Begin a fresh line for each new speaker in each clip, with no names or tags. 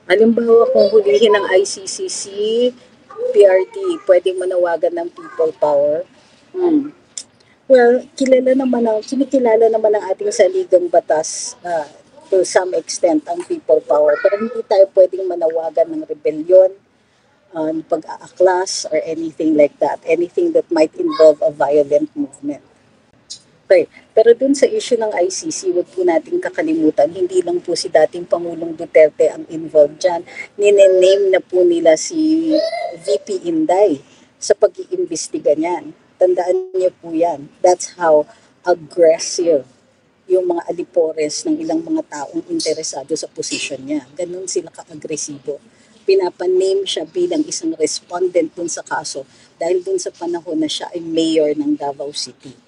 Halimbawa, kung hulihin ng ICCC, PRD, pwedeng manawagan ng people power. Well, kinikilala naman ng ating saligang batas to some extent ang people power. Pero hindi tayo pwedeng manawagan ng rebellion, pag-aaklas, or anything like that. Anything that might involve a violent movement. Okay. Pero dun sa issue ng ICC, wag po nating kakalimutan, hindi lang po si dating Pangulong Duterte ang involved dyan. Nine-name na po nila si VP Inday sa pag-iimbestiga niyan. Tandaan niyo po yan. That's how aggressive yung mga alipores ng ilang mga taong interesado sa posisyon niya. Ganun sila ka-agresibo. Pinapaname siya bilang isang respondent dun sa kaso dahil dun sa panahon na siya ay mayor ng Davao City.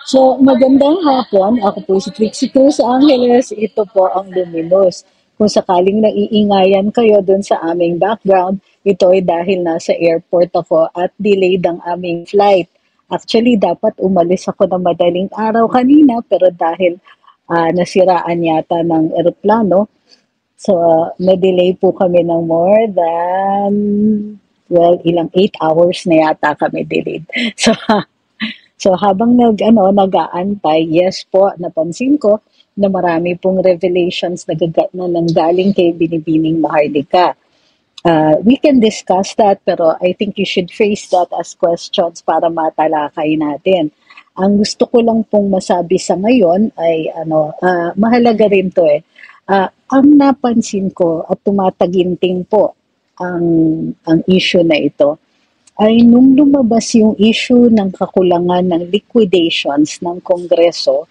So, magandang hapon. Ako po si Trixie Cruz Angeles. Ito po ang Luminous. Kung sakaling naiingayan kayo dun sa aming background, ito ay dahil nasa airport ako at delayed ang aming flight. Actually, dapat umalis ako na madaling araw kanina, pero dahil nasiraan yata ng eroplano, so na-delay po kami ng more than, well, ilang 8 hours na yata kami delayed. So habang nag-aantay, yes po, napansin ko na marami pong revelations na nanggaling kay Binibining Maharlika. We can discuss that, pero I think you should phrase that as questions para matalakay natin. Ang gusto ko lang pong masabi sa ngayon ay mahalaga rin to eh. Ang napansin ko at tumataginting po ang issue na ito ay nung lumabas yung issue ng kakulangan ng liquidations ng Kongreso,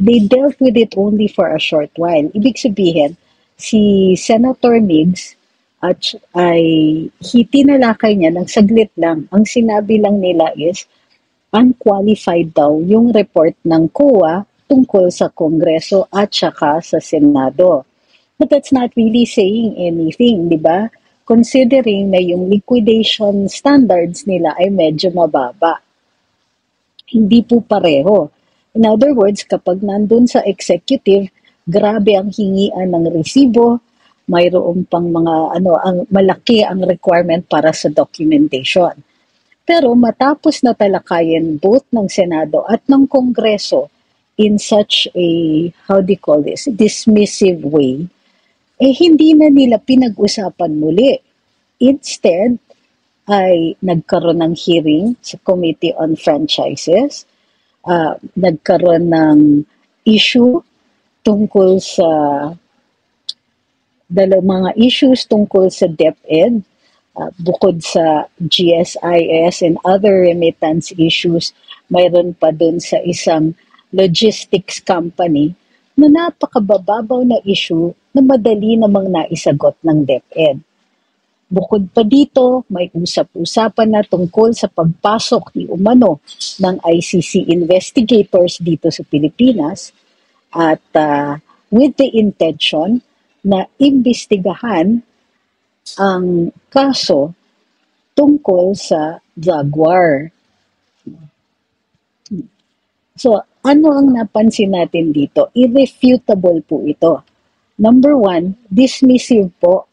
they dealt with it only for a short while. Ibig sabihin, si Senator Migs ay tinalakay niya ng saglit lang. Ang sinabi lang nila is, unqualified daw yung report ng COA tungkol sa Kongreso at saka sa Senado. But that's not really saying anything, di ba? Considering na yung liquidation standards nila ay medyo mababa. Hindi po pareho. In other words, kapag nandun sa executive, grabe ang hingian ng resibo, mayroon pang ang malaki ang requirement para sa documentation. Pero matapos na talakayin both ng Senado at ng Kongreso in such a, how do you call this, dismissive way, hindi na nila pinag-usapan muli. Instead, ay nagkaroon ng hearing sa Committee on Franchises, nagkaroon ng issue tungkol sa mga issues tungkol sa DepEd, bukod sa GSIS and other remittance issues, mayroon pa dun sa isang logistics company na napakabababaw na issue na madali namang naisagot ng DepEd. Bukod pa dito, may usap-usapan na tungkol sa pagpasok ni umano ng ICC investigators dito sa Pilipinas at with the intention na imbestigahan ang kaso tungkol sa Jaguar. So, ano ang napansin natin dito? Irrefutable po ito. Number one, dismissive po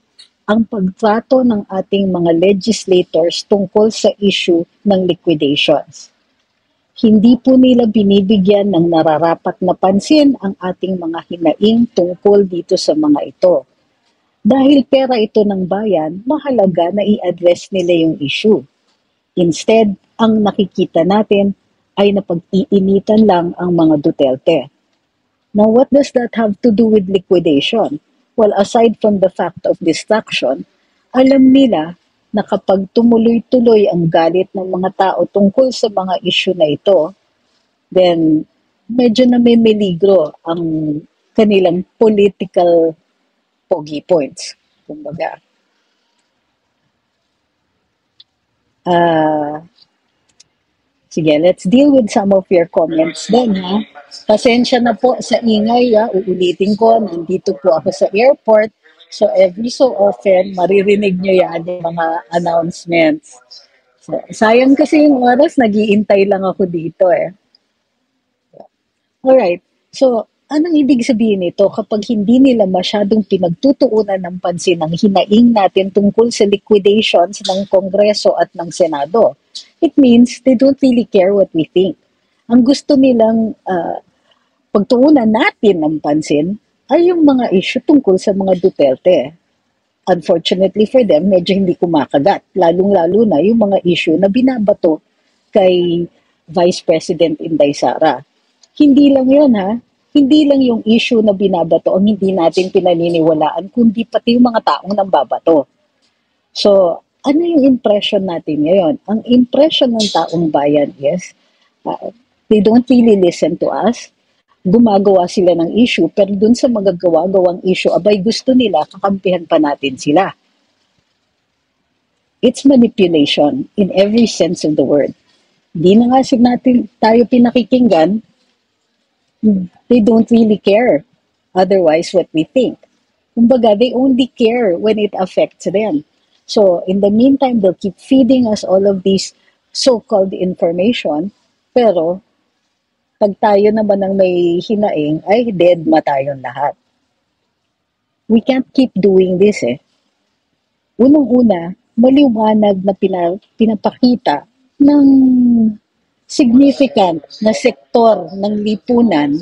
ang pagtrato ng ating mga legislators tungkol sa issue ng liquidations. Hindi po nila binibigyan ng nararapat na pansin ang ating mga hinaing tungkol dito sa mga ito. Dahil pera ito ng bayan, mahalaga na i-address nila yung issue. Instead, ang nakikita natin ay napag-iinitan lang ang mga Duterte. Now, what does that have to do with liquidation? Well, aside from the fact of distraction, alam nila na kapag tumuloy-tuloy ang galit ng mga tao tungkol sa mga issue na ito, then medyo na may meligro ang kanilang political pogi points. Kumbaga. Sige, let's deal with some of your comments then, ha? Pasensya na po sa ingay, ha? Uulitin ko, nandito po ako sa airport. So, every so often, maririnig nyo yan yung mga announcements. So, sayang kasi yung oras, nag-iintay lang ako dito, eh. Alright. So, anong ibig sabihin nito kapag hindi nila masyadong pinagtutuunan ng pansin ang hinaing natin tungkol sa liquidations ng Kongreso at ng Senado? It means they don't really care what we think. Ang gusto nilang pagtuunan natin ng pansin ay yung mga issue tungkol sa mga Duterte. Unfortunately for them, medyo hindi kumakagat. Lalong-lalo na yung mga issue na binabato kay Vice President Inday Sara. Hindi lang yun ha. Hindi lang yung issue na binabato ang hindi natin pinaniniwalaan, kundi pati yung mga taong nambabato. So, ano yung impression natin ngayon? Ang impression ng taong bayan is, they don't really listen to us. Gumagawa sila ng issue, pero dun sa magagawa-gawang issue, abay gusto nila, kakampihan pa natin sila. It's manipulation in every sense of the word. Di na nga natin tayo pinakikinggan, they don't really care otherwise what we think. Kumbaga, they only care when it affects them. So, in the meantime, they'll keep feeding us all of these so-called information, pero pag tayo naman ang may hinaing, ay dead ma tayong lahat. We can't keep doing this eh. Unang-una, maliwanag na pinapakita ng significant na sektor ng lipunan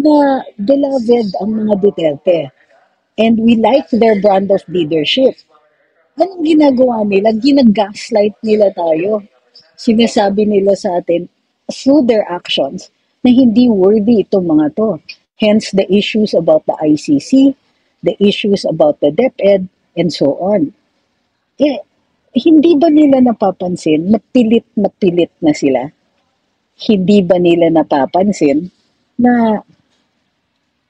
na beloved ang mga Duterte. And we like their brand of leadership. Anong ginagawa nila? Ginagaslight nila tayo. Sinasabi nila sa atin through their actions na hindi worthy itong mga to. Hence the issues about the ICC, the issues about the DepEd, and so on. Hindi ba nila napapansin na pilit na sila? Hindi ba nila napapansin na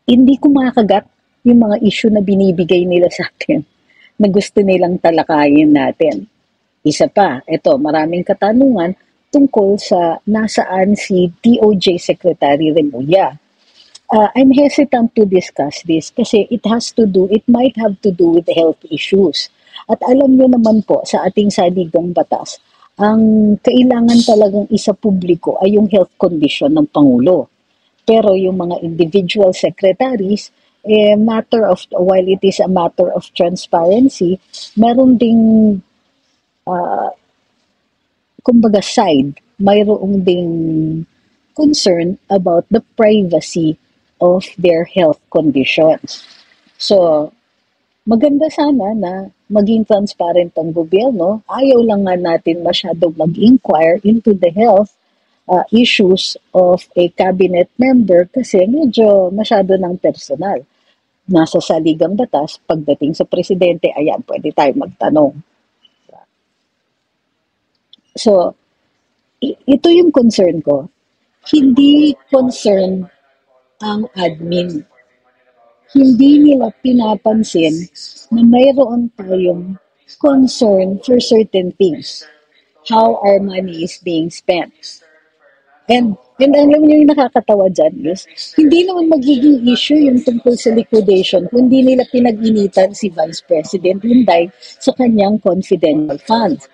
hindi kumakagat yung mga issue na binibigay nila sa atin na gusto nilang talakayin natin? Isa pa, ito, maraming katanungan tungkol sa nasaan si DOJ Secretary Remulla. I'm hesitant to discuss this kasi it might have to do with health issues. At alam nyo naman po sa ating saligang batas, ang kailangan talagang isa publiko ay yung health condition ng Pangulo. Pero yung mga individual secretaries, while it is a matter of transparency, meron ding kumbaga mayroong ding concern about the privacy of their health conditions. So, maganda sana na maging transparent ang gobyerno. Ayaw lang nga natin masyadong mag-inquire into the health issues of a cabinet member kasi medyo masyado ng personal. Nasa saligang batas, pagdating sa presidente, ayan, pwede tayo magtanong. So, ito yung concern ko. Hindi concern ang admin. Hindi nila pinapansin na mayroon tayong concern for certain things. How our money is being spent. And alam niyo yung nakakatawa dyan is, hindi naman magiging issue yung tungkol sa liquidation kung hindi nila pinag-initan si Vice President Inday sa kanyang confidential funds.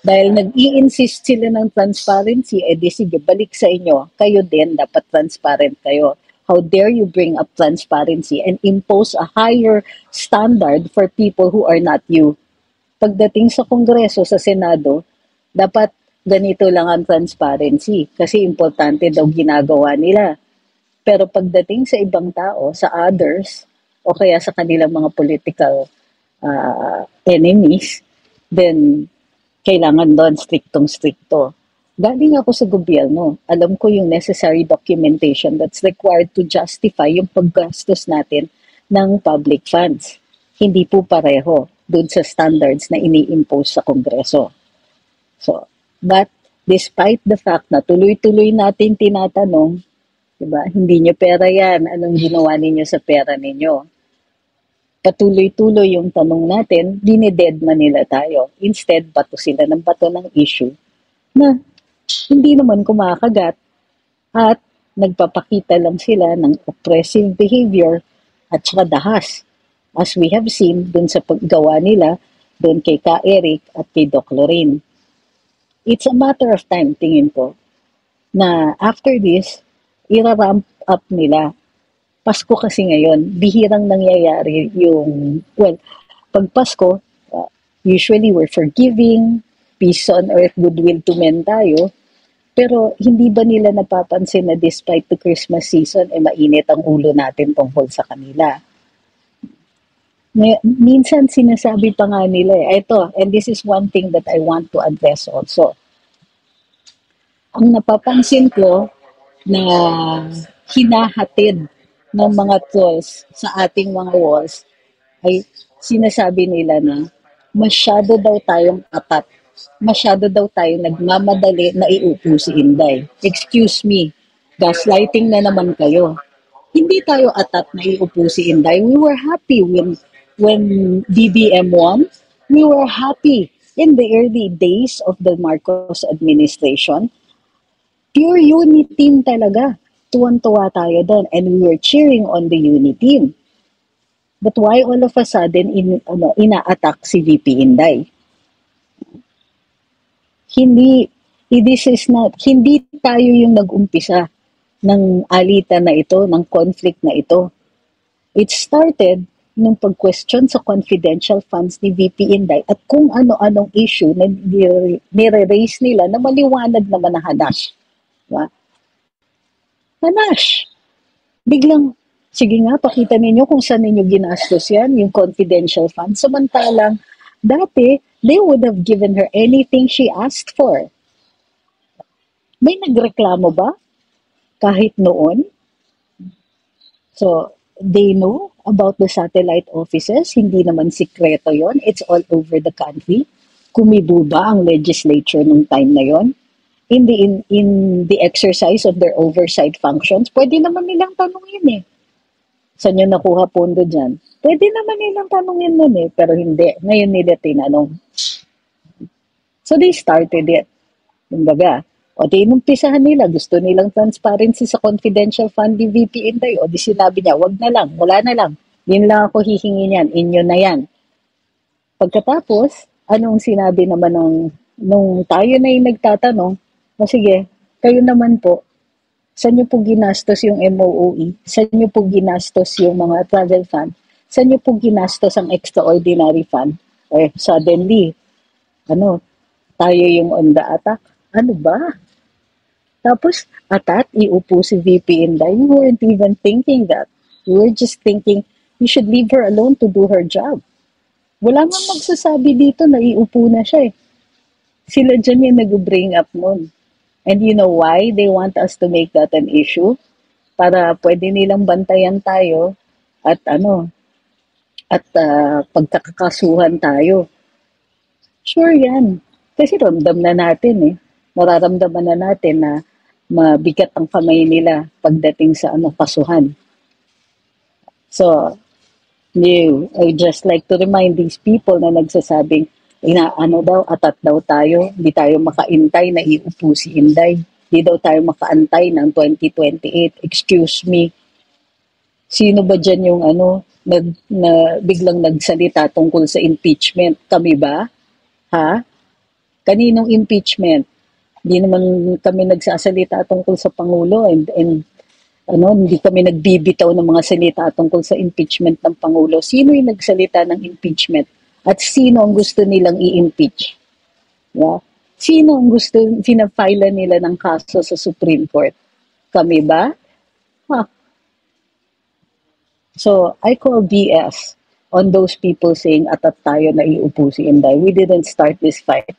Dahil nag-i-insist sila ng transparency, di sige, balik sa inyo. Kayo din, dapat transparent kayo. How dare you bring up transparency and impose a higher standard for people who are not you? Pagdating sa Kongreso, sa Senado, dapat ganito lang ang transparency kasi importante daw ginagawa nila. Pero pagdating sa ibang tao, sa others, o kaya sa kanilang mga political enemies, then kailangan doon striktong-strikto. Galing ako sa gobyerno. Alam ko yung necessary documentation that's required to justify yung paggastos natin ng public funds. Hindi po pareho doon sa standards na ini-impose sa Kongreso. So, but despite the fact na tuloy-tuloy natin tinatanong, diba, hindi nyo pera yan, anong ginawa ninyo sa pera ninyo? Patuloy-tuloy yung tanong natin, dinededma nila tayo. Instead, bato sila ng bato ng issue na hindi naman kumakagat at nagpapakita lang sila ng oppressive behavior at saka dahas. As we have seen dun sa paggawa nila, dun kay Ka Eric at kay Doc Lorraine. It's a matter of time, tingin ko, na after this, ira-ramp up nila Pasko kasi ngayon, bihirang nangyayari yung, well, pag Pasko, usually we're forgiving, peace on earth, goodwill to men tayo. Pero hindi ba nila napapansin na despite the Christmas season, mainit ang ulo natin tungkol sa kanila? Minsan sinasabi pa nga nila, ito, and this is one thing that I want to address also. Ang napapansin ko na hinahatid ng mga trolls sa ating mga walls ay sinasabi nila na masyado daw tayong atat. Masyado daw tayong nagmamadali na iupo si Inday. Excuse me, gaslighting na naman kayo. Hindi tayo atat na iupo si Inday. We were happy when BBM won. We were happy in the early days of the Marcos administration. Pure unity team talaga. Tuwan-tuwa tayo doon. And we were cheering on the unity team. But why all of a sudden ina-attack si VP Inday? Hindi tayo yung nag-umpisa ng alitan na ito, ng conflict na ito. It started nung pag-question sa confidential funds ni VP Inday at kung ano-anong issue na nire-raise nila na maliwanag naman na hanash. Diba? Hanash! Biglang, sige nga, pakita ninyo kung saan ninyo ginastos yan, yung confidential funds. Samantalang, dati, they would have given her anything she asked for. May nagreklamo ba? Kahit noon? So, they know about the satellite offices. Hindi naman sikreto yon. It's all over the country. Kumibo ba ang legislature nung time na yon? In the exercise of their oversight functions, pwede naman nilang tanungin Saan nyo nakuha pondo dyan? Pwede naman nilang tanungin nun pero hindi. Ngayon nila tinanong. So they started it. Kumbaga, o di inumpisahan nila, gusto nilang transparency sa confidential fund ni VP Inday. O di sinabi niya, wag na lang, wala na lang. Yun lang ako hihingi niyan, inyo na yan. Pagkatapos, anong sinabi naman nung tayo na yung nagtatanong, o sige, kayo naman po, saan nyo po ginastos yung MOOE? Saan nyo po ginastos yung mga travel fund? Saan nyo po ginastos ang extraordinary fund? Suddenly, tayo yung on the attack. Ano ba? Tapos, iupo si VP Inday. We weren't even thinking that. We were just thinking, we should leave her alone to do her job. Wala nga magsasabi dito na iupo na siya Sila dyan yung nag-bring up nun. And you know why they want us to make that an issue? Para pwede nilang bantayan tayo at pagkakasuhan tayo. Sure yan. Kasi ramdam na natin Nararamdaman na natin na mabigat ang kamay nila pagdating sa kasuhan. So, I just like to remind these people na nagsasabing atat daw tayo, hindi tayo makaintay na iupo si Inday. Hindi daw tayo makaantay ng 2028. Excuse me. Sino ba dyan yung biglang nagsalita tungkol sa impeachment? Kami ba? Ha? Kaninong impeachment? Hindi naman kami nagsasalita tungkol sa Pangulo and hindi kami nagbibitaw ng mga salita tungkol sa impeachment ng Pangulo. Sino yung nagsalita ng impeachment? At sino ang gusto nilang i-impeach? Yeah? Sino ang pinafile nila ng kaso sa Supreme Court? Kami ba? So, I call BS on those people saying atat tayo na iupo si Inday. We didn't start this fight.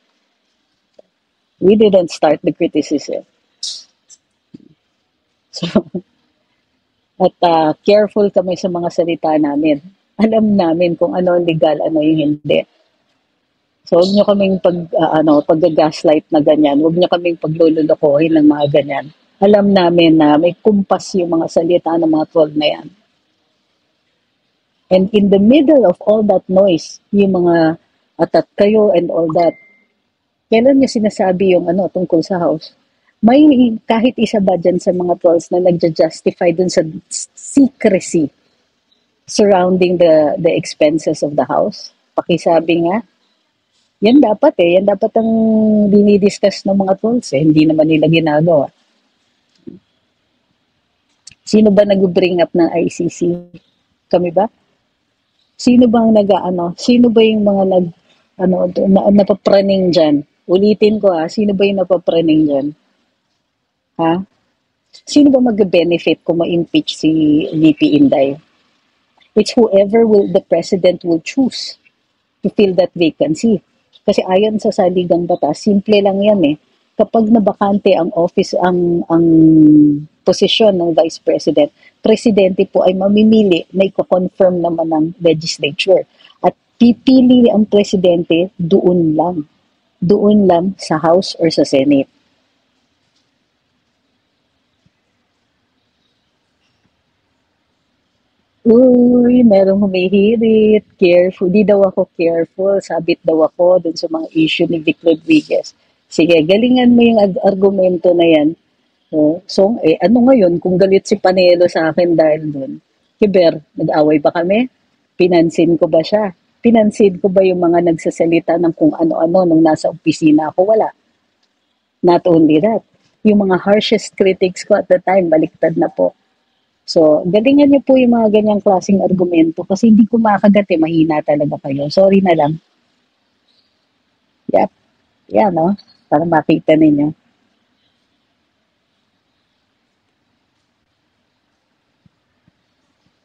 We didn't start the criticism. So, at careful kami sa mga salita namin. Alam namin kung ano legal, ano yung hindi. So, huwag nyo kaming pag-gaslight na ganyan. Huwag nyo kaming paglululokohin ng mga ganyan. Alam namin na may kumpas yung mga salita ng mga troll na yan. And in the middle of all that noise, yung mga atat kayo and all that, kailan nyo sinasabi yung tungkol sa house? May kahit isa ba dyan sa mga trolls na nagja-justify dun sa secrecy surrounding the expenses of the house? Pakisabi nga. Yan dapat yan dapat ang dinidiscuss ng mga trolls Hindi naman nila ginagawa. Sino ba nag-bring up ng ICC? Kami ba? Sino bang sino ba yung mga napapraning dyan? Ulitin ko sino ba yung napapraning dyan? Ha? Sino ba mag-benefit kung ma-impeach si VP Inday? It's whoever the president will choose to fill that vacancy. Kasi ayon sa saligang batas, simple lang yan eh. Kapag nabakante ang office, ang posisyon ng vice president, presidente po ay mamimili na i-confirm naman ng legislature. At pipili ang presidente doon lang. Doon lang sa House or sa Senate. Uy, merong humihirit. Careful. Di daw ako careful. Sabit daw ako dun sa mga issue ni Vic Rodriguez. Sige, galingan mo yung argumento na yan. So, ano ngayon kung galit si Panelo sa akin dahil dun? Kiber, nag-away ba kami? Pinansin ko ba siya? Pinansin ko ba yung mga nagsasalita ng kung ano-ano nung nasa opisina ako? Wala. Not only that, yung mga harshest critics ko at the time, baliktad na po. So, galingan niyo po yung mga ganyang klaseng argumento kasi hindi ko makagat mahina talaga kayo. Sorry na lang. Yep. Yan, no? Para makita ninyo.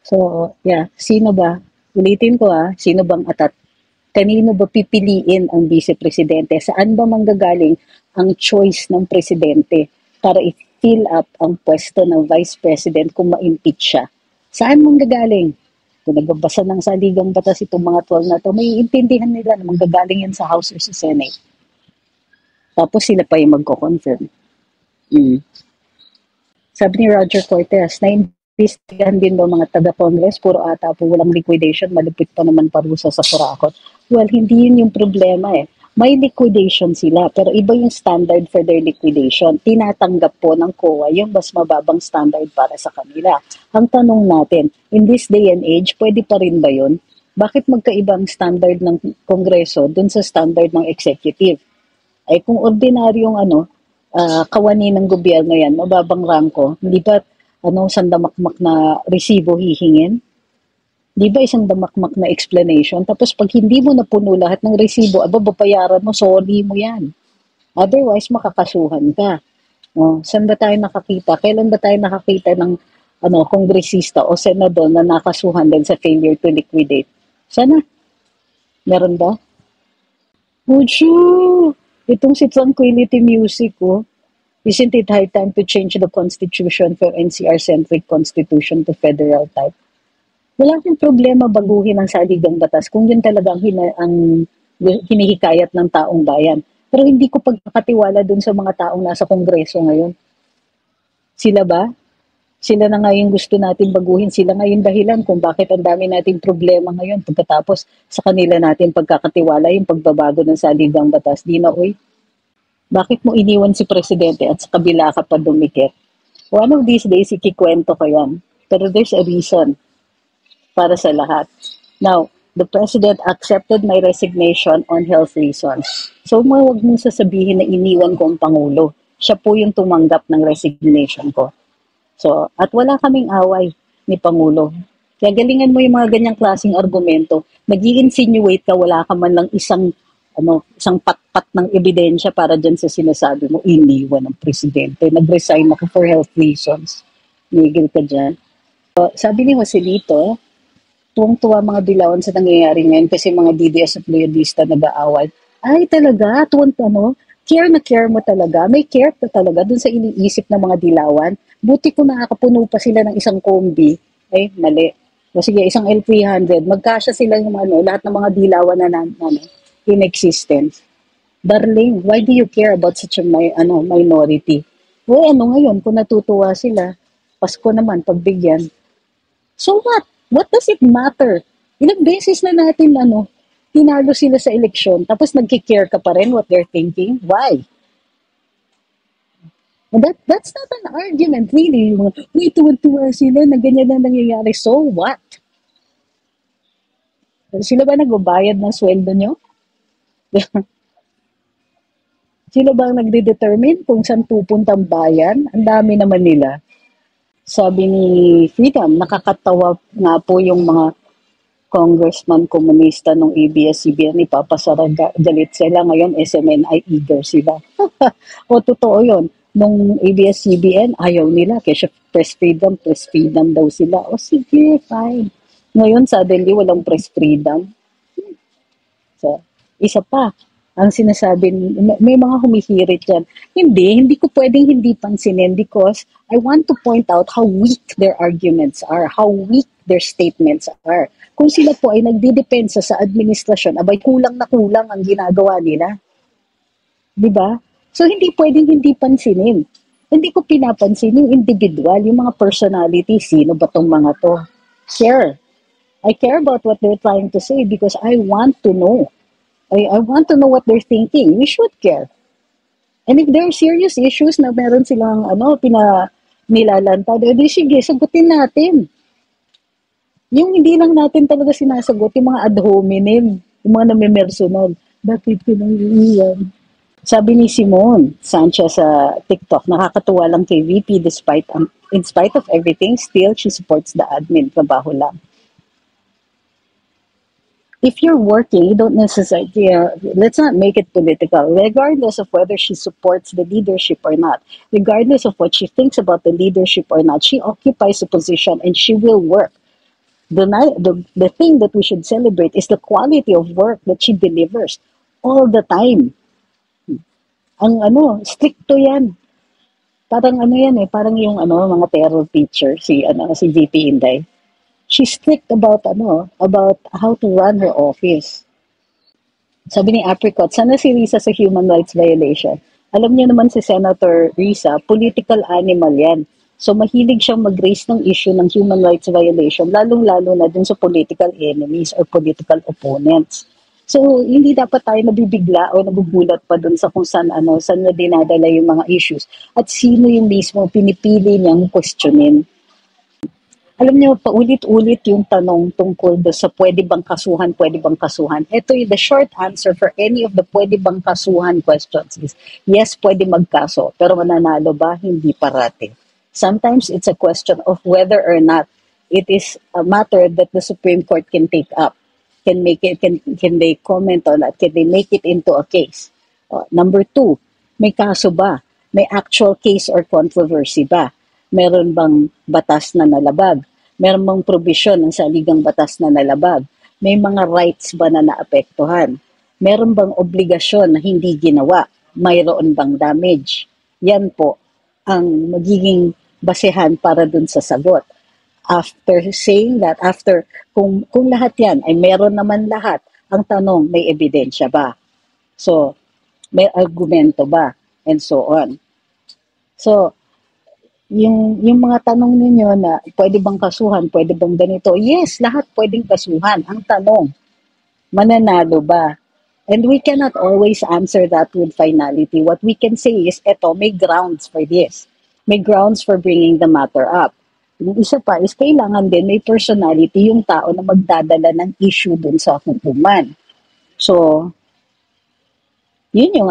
So, yeah. Sino ba? Ulitin ko sino bang atat? Kanino ba pipiliin ang vice-presidente? Saan ba manggagaling ang choice ng presidente para i-fill up ang pwesto ng vice president kung ma-impeach siya? Saan manggagaling? Kung nagbabasa ng saligang batas itong mga 12 na to, may intindihan nila na manggagaling yan sa House or sa Senate. Tapos sila pa yung magko-confirm. Sabi ni Roger Cortez, na-investigahan din daw mga taga-Congress, puro ata po walang liquidation, malupit pa naman parusa sa kurakot. Well, hindi yun yung problema eh. May liquidation sila, pero iba yung standard for their liquidation. Tinatanggap po ng COA yung mas mababang standard para sa kanila. Ang tanong natin, in this day and age, pwede pa rin ba yun? Bakit magkaibang standard ng Kongreso dun sa standard ng executive? Ay kung ordinaryong kawani ng gobyerno yan, mababang rangko, hindi ba sandamakmak na resibo hihingin? Di ba isang damakmak na explanation? Tapos pag hindi mo napuno lahat ng resibo, babayaran mo, sorry mo yan. Otherwise, makakasuhan ka. Saan ba tayo nakakita? Kailan ba tayo nakakita ng kongresista o senador na nakasuhan din sa failure to liquidate? Sana? Meron ba? Uchu! Itong si Tranquility Music, isn't it high time to change the constitution from NCR-centric constitution to federal type? Wala akong problema baguhin ang saligang batas kung yun talagang ang hinihikayat ng taong bayan. Pero hindi ko pagkakatiwala dun sa mga taong nasa kongreso ngayon. Sila ba? Sila na nga yung gusto natin baguhin. Sila nga yung dahilan kung bakit ang dami nating problema ngayon pagkatapos sa kanila natin pagkakatiwala yung pagbabago ng saligang batas. Di na, bakit mo iniwan si Presidente at sa kabila ka pa dumikit? One of these days, ikikwento ko yan. Pero there's a reason para sa lahat. Now, the President accepted my resignation on health reasons. So, huwag mong sasabihin na iniwan ko ang Pangulo. Siya po yung tumanggap ng resignation ko. So, at wala kaming away ni Pangulo. Kaya galingan mo yung mga ganyang klaseng argumento. Nag-i-insinuate ka, wala ka man lang isang patpat ng ebidensya para dyan sa sinasabi mo, iniwan ng presidente. Nag-resign ako for health reasons. Migil ka dyan. So, sabi ni Joselito, tuwang-tuwa mga Dilawan sa nangyayari ngayon kasi mga DDS at loyalista nag-aaway. Ay talaga, care na care mo talaga. May care ka talaga dun sa iniisip ng mga Dilawan. Buti kung nakakapuno pa sila ng isang kombi. Ay, mali. O sige, isang L300. Magkasya sila yung lahat ng mga Dilawan na in existence. Darling, why do you care about such a minority? Ngayon, kung natutuwa sila, Pasko naman, pagbigyan. So what? What does it matter? Ilang beses na natin, tinalo sila sa eleksyon, tapos nagkikare ka pa rin what they're thinking? Why? And that's not an argument, really. Tuwan-tuwa sila na ganyan na nangyayari. So what? Sila ba nagbabayad ng sweldo nyo? Sino ba ang nagde-determine kung saan pupunta ang bayan? Ang dami naman nila. Sabi ni Freedom, nakakatawa nga po yung mga congressman komunista ng ABS-CBN, ipapasara galit sila. Ngayon, SMNI eager sila. O totoo yun. Nung ABS-CBN, ayaw nila. Kasi press freedom daw sila. O sige, fine. Ngayon, suddenly, walang press freedom. So, isa pa, ang sinasabi, may mga humihirit yan. Hindi ko pwedeng hindi pansinin because I want to point out how weak their arguments are, how weak their statements are. Kung sila po ay nagdidepensa sa administrasyon, abay kulang na kulang ang ginagawa nila. Di ba? So, hindi pwedeng hindi pansinin. Hindi ko pinapansin yung individual, yung mga personality, sino ba tong mga to? Care. I care about what they're trying to say because I want to know. I want to know what they're thinking. We should care. And if there are serious issues na meron silang nilalantad, di sige, sagutin natin. Yung hindi lang natin talaga sinasagot, yung mga ad hominem, yung mga namimersonal. Bakit pinangiiyan? Sabi ni Simone Sanchez sa TikTok, nakakatuwa lang kay VP in spite of everything, still she supports the admin. Trabaho lang. If you're working, you don't necessarily, let's not make it political, regardless of whether she supports the leadership or not, regardless of what she thinks about the leadership or not, she occupies a position and she will work. The thing that we should celebrate is the quality of work that she delivers all the time. Stricto yan. Parang parang yung mga terror teacher, si VP Inday. She's strict about how to run her office. Sabi ni Apricot, sana si Risa sa human rights violation. Alam niyo naman si Senator Risa, political animal yan. So mahilig siyang mag-raise ng issue ng human rights violation, lalong-lalo na dun sa political enemies or political opponents. So hindi dapat tayo nabibigla o nagugulat pa dun sa kung saan niya dinadala yung mga issues at sino yung mismo pinipili niyang questionin. Alam niyo, paulit-ulit yung tanong tungkol sa pwede bang kasuhan. Ito yung the short answer for any of the pwede bang kasuhan questions is, yes, pwede magkaso, pero mananalo ba? Hindi parati. Sometimes it's a question of whether or not it is a matter that the Supreme Court can take up. Can they comment on that? Can they make it into a case? Number 2, may kaso ba? May actual case or controversy ba? Meron bang batas na nalabag? Meron bang provision ng saligang batas na nalabag? May mga rights ba na naapektuhan? Meron bang obligasyon na hindi ginawa? Mayroon bang damage? Yan po ang magiging basehan para dun sa sagot. After saying that, kung lahat yan ay meron naman lahat, ang tanong, may ebidensya ba? So, may argumento ba? And so on. So, yung mga tanong ninyo na pwede bang kasuhan, pwede bang ganito, yes, lahat pwedeng kasuhan. Ang tanong, mananalo ba? And we cannot always answer that with finality. What we can say is, may grounds for this. May grounds for bringing the matter up. Yung isa pa is, kailangan din may personality yung tao na magdadala ng issue dun sa hukuman. So, yun yung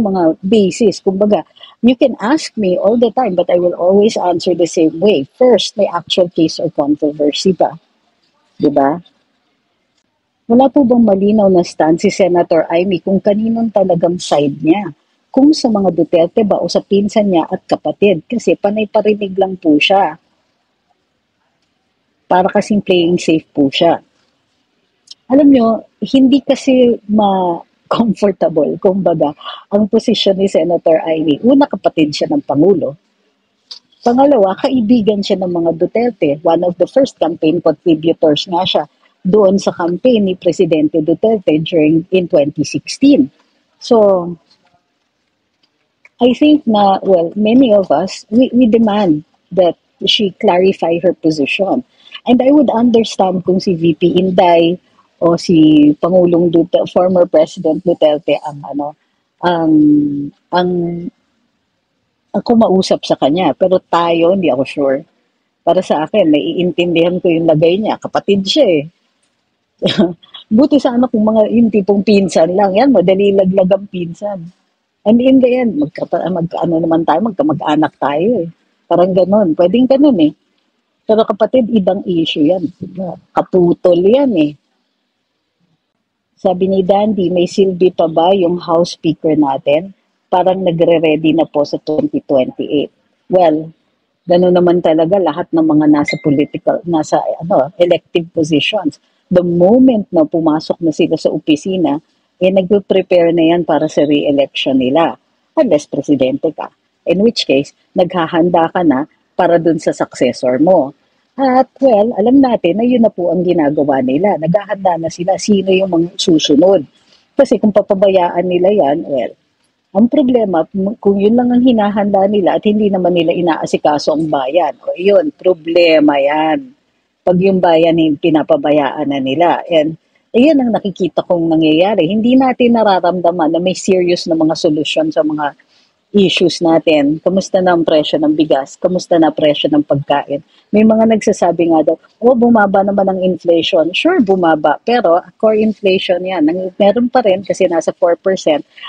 mga basis. Kumbaga, you can ask me all the time, but I will always answer the same way. First, may actual case or controversy ba? Diba? Wala po bang malinaw na stand si Senator Amy kung kaninong talagang side niya? Kung sa mga Duterte ba o sa pinsan niya at kapatid? Kasi panay parinig lang po siya. Para kasing playing safe po siya. Alam nyo, hindi kasi comfortable, kumbaga, ang posisyon ni Senator Amy. Una, kapatid siya ng Pangulo. Pangalawa, kaibigan siya ng mga Duterte. One of the first campaign contributors nga siya doon sa campaign ni Presidente Duterte in 2016. So, I think na, many of us, we demand that she clarify her position. And I would understand kung si VP Inday o si Pangulong Duterte, former President Duterte ang kumausap sa kanya. Pero tayo, hindi ako sure. Para sa akin, naiintindihan ko yung lagay niya. Kapatid siya eh. Buti sana kung yung tipong pinsan lang. Yan, madali laglag ang pinsan. And in the end, magkaano naman tayo, magkamag-anak tayo eh. Parang ganun. Pwedeng ganun eh. Pero kapatid, ibang issue yan. Kaputol yan eh. Sabi ni Dandy, may silbi pa ba yung House Speaker natin? Parang nagre-ready na po sa 2028. Well, gano'n naman talaga lahat ng mga nasa elective positions. The moment na pumasok na sila sa opisina, nagpe-prepare na yan para sa re-election nila. Unless presidente ka. In which case, naghahanda ka na para dun sa successor mo. At well, alam natin na yun na po ang ginagawa nila. Naghahanda na sila sino yung mga susunod. Kasi kung papabayaan nila yan, well, ang problema, kung yun lang ang hinahanda nila at hindi naman nila inaasikaso ang bayan, o yun, problema yan. Pag yung bayan pinapabayaan na nila. And ayan ang nakikita kong nangyayari. Hindi natin nararamdaman na may serious na mga solusyon sa mga issues natin. Kamusta na ang presyo ng bigas? Kamusta na ang presyo ng pagkain? May mga nagsasabi nga daw, bumaba naman ang inflation. Sure, bumaba. Pero core inflation yan. Meron pa rin kasi nasa 4%.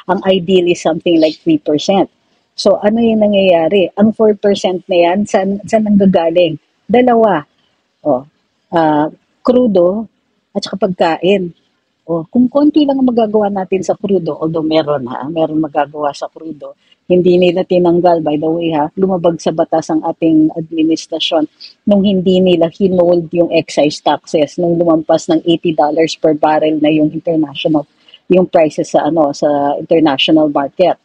Ang ideal is something like 3%. So ano yung nangyayari? Ang 4% na yan, saan nanggagaling? Dalawa. Oh, crudo at saka pagkain. Kung konti lang ang magagawa natin sa crudo, although meron magagawa sa crudo, hindi nila tinanggal, by the way lumabag sa batas ang ating administrasyon nung hindi nila hinold yung excise taxes nung lumampas ng $80 per barrel na yung yung prices sa international market.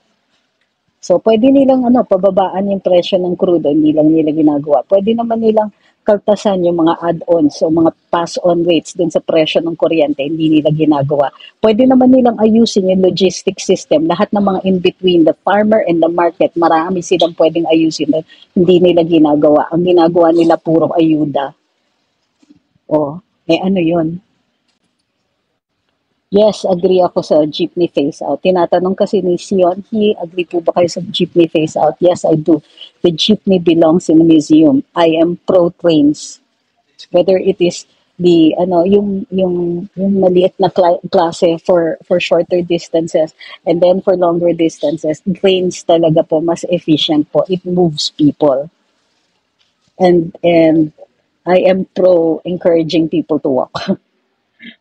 So, pwede nilang pababaan yung presyo ng crudo, hindi lang nila ginagawa. Pwede naman nilang kaltasan yung mga add-ons o mga pass-on rates dun sa presyo ng kuryente, hindi nila ginagawa. Pwede naman nilang ayusin yung logistics system, lahat ng mga in-between, the farmer and the market, marami silang pwedeng ayusin na hindi nila ginagawa. Ang ginagawa nila puro ayuda. Ano yun? Yes, agree ako sa jeepney phase-out. Tinatanong kasi ni Sion, agree po ba kayo sa jeepney phase-out? Yes, I do. The jeepney belongs in a museum. I am pro-trains. Whether it is yung maliit na klase for shorter distances and then for longer distances, trains talaga po mas efficient po. It moves people. And I am pro encouraging people to walk.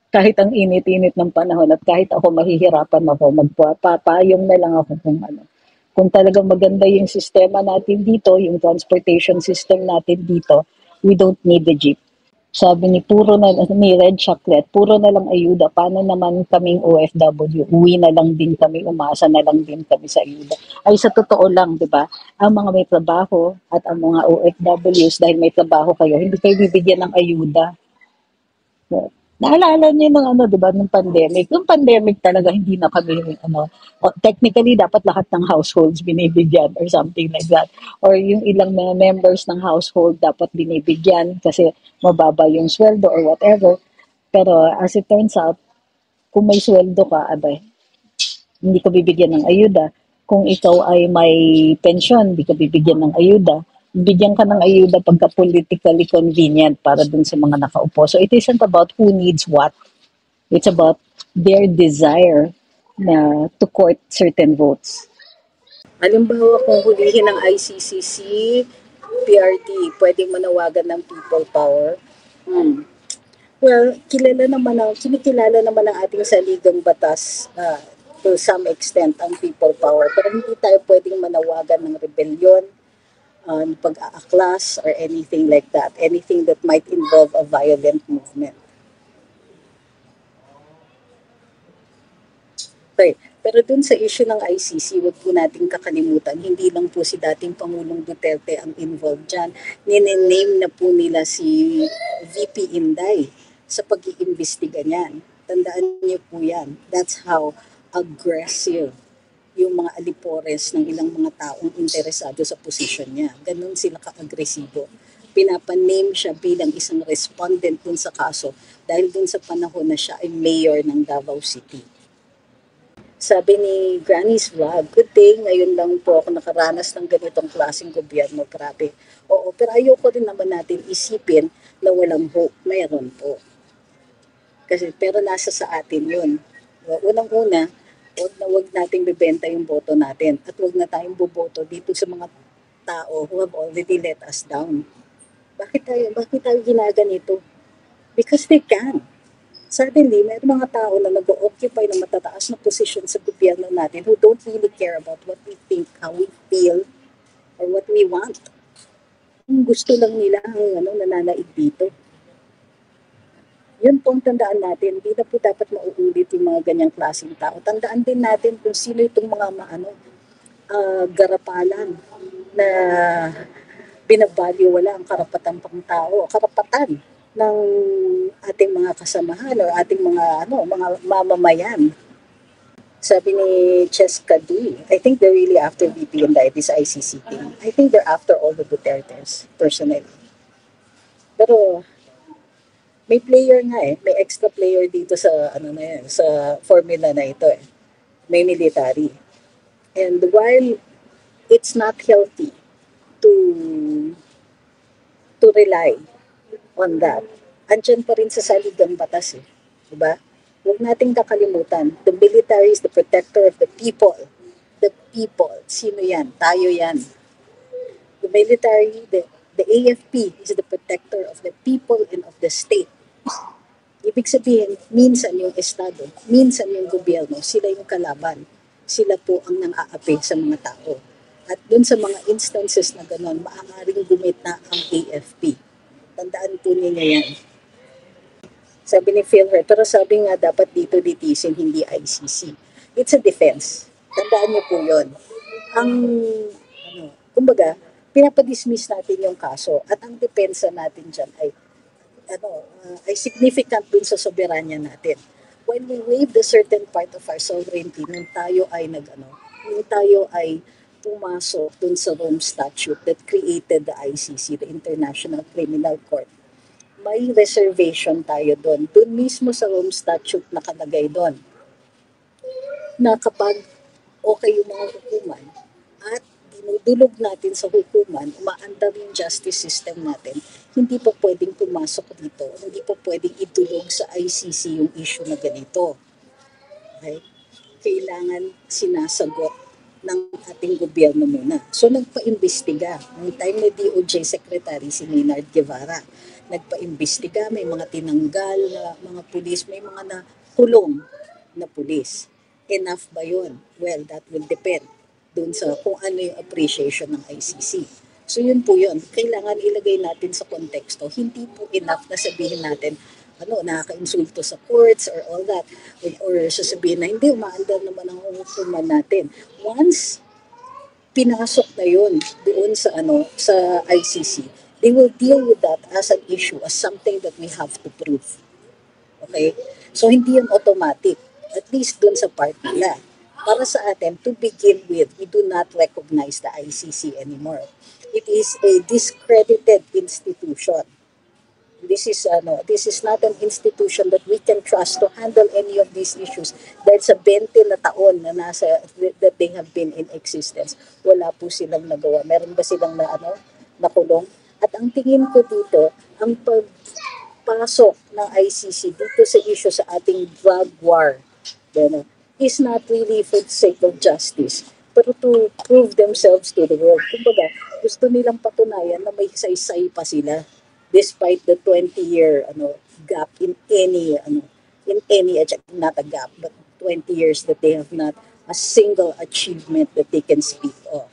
Kahit ang init-init ng panahon at kahit ako mahihirapan ako, magpapayong na lang ako kung ano. Kung talagang maganda yung sistema natin dito, yung transportation system natin dito, we don't need the jeep. Sabi ni Red Chocolate, puro na lang ayuda. Paano naman kaming OFW? Uwi na lang din kami, umasa na lang din kami sa ayuda. Ay sa totoo lang, di ba? Ang mga may trabaho at ang mga OFWs, dahil may trabaho kayo, hindi kayo bibigyan ng ayuda. Naalala niyo nung di ba, nung pandemic. Nung pandemic talaga, hindi na kami, technically, dapat lahat ng households binibigyan or something like that. Or yung ilang mga members ng household dapat binibigyan kasi mababa yung sweldo or whatever. Pero as it turns out, kung may sweldo ka, hindi ka bibigyan ng ayuda. Kung ikaw ay may pension, hindi ka bibigyan ng ayuda. Bigyan ka ng ayuda pagka politically convenient para dun sa mga nakaupo. So it isn't about who needs what. It's about their desire na to court certain votes. Halimbawa, kung hulihin ng ICCC, PRD, pwedeng manawagan ng people power. Well, kinikilala naman ng ating saligang batas to some extent ang people power. Pero hindi tayo pwedeng manawagan ng rebellion, pag-aaklas or anything like that. Anything that might involve a violent movement. Okay. Pero dun sa issue ng ICC, wag po nating kakalimutan, hindi lang po si dating Pangulong Duterte ang involved dyan. Nine-name na po nila si VP Inday sa pag-iimbestiga niyan. Tandaan niyo po yan. That's how aggressive yung mga alipores ng ilang mga taong interesado sa posisyon niya. Ganon sila ka-agresibo. Pinapaname siya bilang isang respondent dun sa kaso dahil dun sa panahon na siya ay mayor ng Davao City. Sabi ni Granny's Vlog, good day, ngayon lang po ako nakaranas ng ganitong klaseng gobyerno, grabe. Oo, pero ayoko rin naman natin isipin na walang hope, mayroon po. Pero nasa sa atin yun. Unang-una, wag nating bibenta yung boto natin at wag na tayong boboto dito sa mga tao who have already let us down. Bakit tayo ginaganito? Because they can. Suddenly, may mga tao na nag-occupy ng matataas na posisyon sa gobyerno natin who don't really care about what we think, how we feel, or what we want. Kung gusto lang nila ang nananaig dito. Yun po ang tandaan natin. Hindi na po dapat mauulit yung mga ganyang klaseng tao. Tandaan din natin kung sino itong mga garapalan na binabaliwala ang karapatan pang tao, karapatan ng ating mga kasamahan or ating mga mamamayan. Sabi ni Cheska D, I think they're really after VP and this ICC thing. I think they're after all the Dutertes, personally. Pero may player nga may extra player dito sa sa formula na ito eh. May military. And while it's not healthy to rely on that, andyan pa rin sa salid ng batas eh. Diba? Huwag nating kakalimutan, the military is the protector of the people. The people. Sino yan? Tayo yan. The military, the AFP is the protector of the people and of the state. Ibig sabihin, minsan yung Estado, minsan yung gobyerno, sila yung kalaban. Sila po ang nang-aapi sa mga tao. At dun sa mga instances na gano'n, maaaring gumita ang AFP. Tandaan po ninyo yan. Sabi ni Philher, pero sabi nga dapat dito litisin, hindi ICC. It's a defense. Tandaan niyo po yun. Kumbaga, pinapadismiss natin yung kaso at ang depensa natin dyan ay significant dun sa soberanya natin. When we waive the certain part of our sovereignty, nung tayo ay pumasok dun sa Rome Statute that created the ICC, the International Criminal Court, may reservation tayo doon. Doon mismo sa Rome Statute nakalagay doon na kapag okay yung mga hukuman at dinudulog natin sa hukuman, umaandar yung justice system natin, hindi pa pwedeng pumasok dito, hindi pa pwedeng idulog sa ICC yung issue na ganito. Okay? Kailangan sinasagot ng ating gobyerno muna. So nagpa-imbestiga. Noong time na DOJ Secretary si Maynard Guevara, nagpa-imbestiga, may mga tinanggal na mga pulis, may mga nakulong na pulis. Enough ba yun? Well, that will depend dun sa kung ano yung appreciation ng ICC. So yun po yun. Kailangan ilagay natin sa konteksto. Hindi po enough na sabihin natin nakaka-insulto sa courts or all that. Or sasabihin na hindi, umaandar naman ang hukuman natin. Once pinasok na yun doon sa ICC, they will deal with that as an issue, as something that we have to prove. Okay? So hindi yun automatic. At least doon sa part nila. Para sa atin, to begin with, we do not recognize the ICC anymore. It is a discredited institution. This is not an institution that we can trust to handle any of these issues dahil sa 20 na taon na that they have been in existence. Wala po silang nagawa. Meron ba silang nakulong? At ang tingin ko dito, ang pagpasok ng ICC dito sa issue sa ating drug war, is not really for the sake of justice, pero to prove themselves to the world. Kumbaga, gusto nilang patunayan na may saysay pa sila despite the 20-year gap in any not a gap, but 20 years that they have not a single achievement that they can speak of.